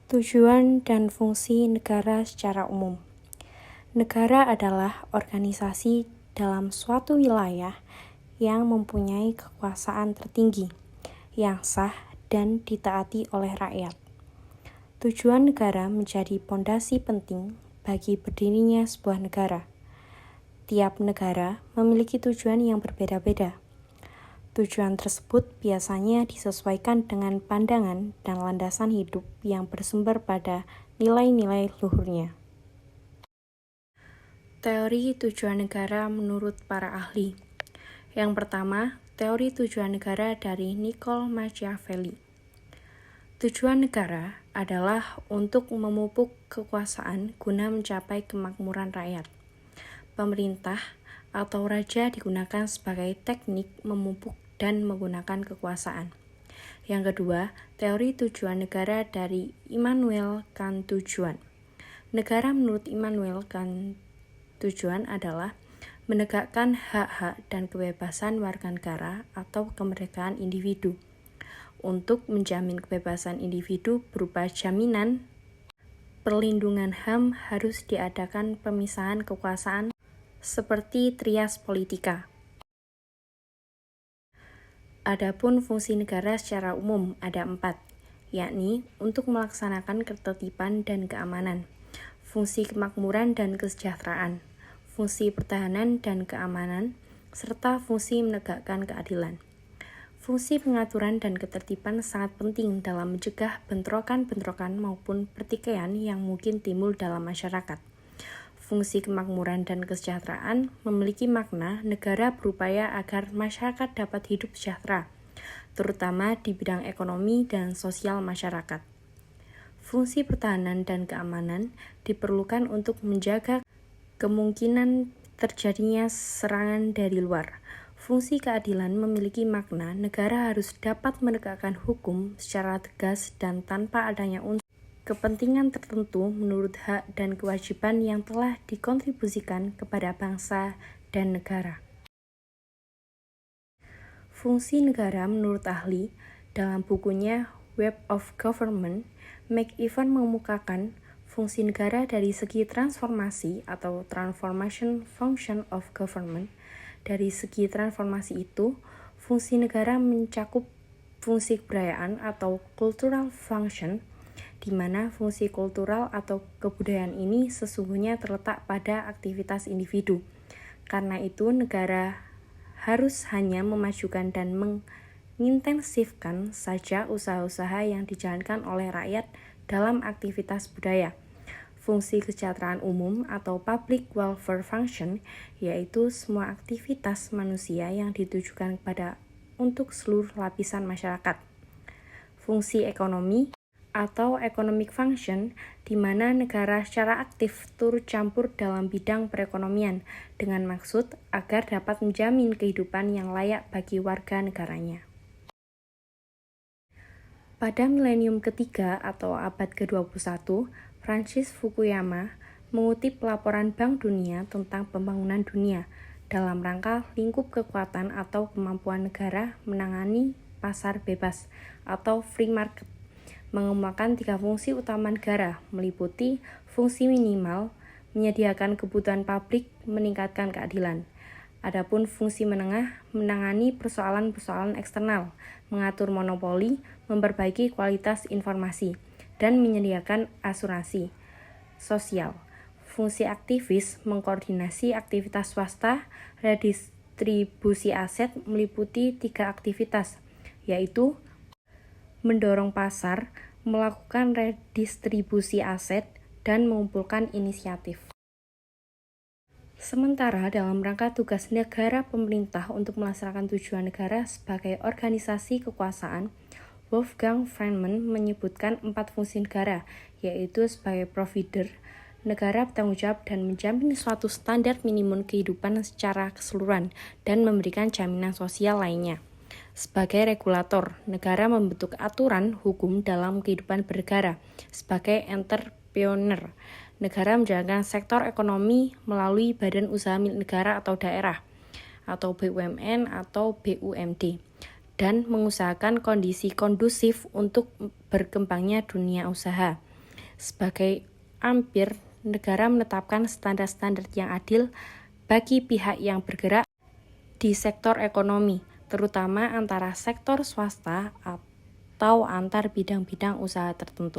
Tujuan dan fungsi negara secara umum. Negara adalah organisasi dalam suatu wilayah yang mempunyai kekuasaan tertinggi, yang sah dan ditaati oleh rakyat. Tujuan negara menjadi pondasi penting bagi berdirinya sebuah negara. Tiap negara memiliki tujuan yang berbeda-beda. Tujuan tersebut biasanya disesuaikan dengan pandangan dan landasan hidup yang bersumber pada nilai-nilai luhurnya. Teori tujuan negara menurut para ahli. Yang pertama, teori tujuan negara dari Niccolò Machiavelli. Tujuan negara adalah untuk memupuk kekuasaan guna mencapai kemakmuran rakyat. Pemerintah atau raja digunakan sebagai teknik memupuk dan menggunakan kekuasaan. Yang kedua, teori tujuan negara dari Immanuel Kant. Tujuan negara menurut Immanuel Kant tujuan adalah menegakkan hak-hak dan kebebasan warga negara atau kemerdekaan individu. Untuk menjamin kebebasan individu berupa jaminan perlindungan HAM harus diadakan pemisahan kekuasaan seperti trias politika. Adapun fungsi negara secara umum ada 4, yakni untuk melaksanakan ketertiban dan keamanan, fungsi kemakmuran dan kesejahteraan, fungsi pertahanan dan keamanan, serta fungsi menegakkan keadilan. Fungsi pengaturan dan ketertiban sangat penting dalam mencegah bentrokan-bentrokan maupun pertikaian yang mungkin timbul dalam masyarakat. Fungsi kemakmuran dan kesejahteraan memiliki makna negara berupaya agar masyarakat dapat hidup sejahtera, terutama di bidang ekonomi dan sosial masyarakat. Fungsi pertahanan dan keamanan diperlukan untuk menjaga kemungkinan terjadinya serangan dari luar. Fungsi keadilan memiliki makna negara harus dapat menegakkan hukum secara tegas dan tanpa adanya unsur kepentingan tertentu menurut hak dan kewajiban yang telah dikontribusikan kepada bangsa dan negara. Fungsi negara menurut ahli, dalam bukunya Web of Government, McEwan mengemukakan fungsi negara dari segi transformasi atau transformation function of government. Dari segi transformasi itu, fungsi negara mencakup fungsi kebudayaan atau cultural function, di mana fungsi kultural atau kebudayaan ini sesungguhnya terletak pada aktivitas individu. Karena itu, negara harus hanya memajukan dan mengintensifkan saja usaha-usaha yang dijalankan oleh rakyat dalam aktivitas budaya. Fungsi kesejahteraan umum atau public welfare function, yaitu semua aktivitas manusia yang ditujukan kepada untuk seluruh lapisan masyarakat. Fungsi ekonomi atau economic function, di mana negara secara aktif turut campur dalam bidang perekonomian dengan maksud agar dapat menjamin kehidupan yang layak bagi warga negaranya. Pada milenium ketiga atau abad ke-21, Francis Fukuyama mengutip laporan Bank Dunia tentang pembangunan dunia dalam rangka lingkup kekuatan atau kemampuan negara menangani pasar bebas atau free market, mengemukakan 3 fungsi utama negara, meliputi fungsi minimal, menyediakan kebutuhan publik, meningkatkan keadilan. Adapun fungsi menengah, menangani persoalan-persoalan eksternal, mengatur monopoli, memperbaiki kualitas informasi, dan menyediakan asuransi sosial. Fungsi aktivis, mengkoordinasi aktivitas swasta, redistribusi aset, meliputi 3 aktivitas, yaitu mendorong pasar, melakukan redistribusi aset, dan mengumpulkan inisiatif. Sementara dalam rangka tugas negara pemerintah untuk melaksanakan tujuan negara sebagai organisasi kekuasaan, Wolfgang Friedman menyebutkan 4 fungsi negara, yaitu sebagai provider, negara bertanggung jawab dan menjamin suatu standar minimum kehidupan secara keseluruhan dan memberikan jaminan sosial lainnya. Sebagai regulator, negara membentuk aturan hukum dalam kehidupan bernegara. Sebagai entrepreneur, negara menjalankan sektor ekonomi melalui badan usaha milik negara atau daerah, atau BUMN atau BUMD, dan mengusahakan kondisi kondusif untuk berkembangnya dunia usaha. Sebagai ampir, negara menetapkan standar-standar yang adil bagi pihak yang bergerak di sektor ekonomi, terutama antara sektor swasta atau antar bidang-bidang usaha tertentu.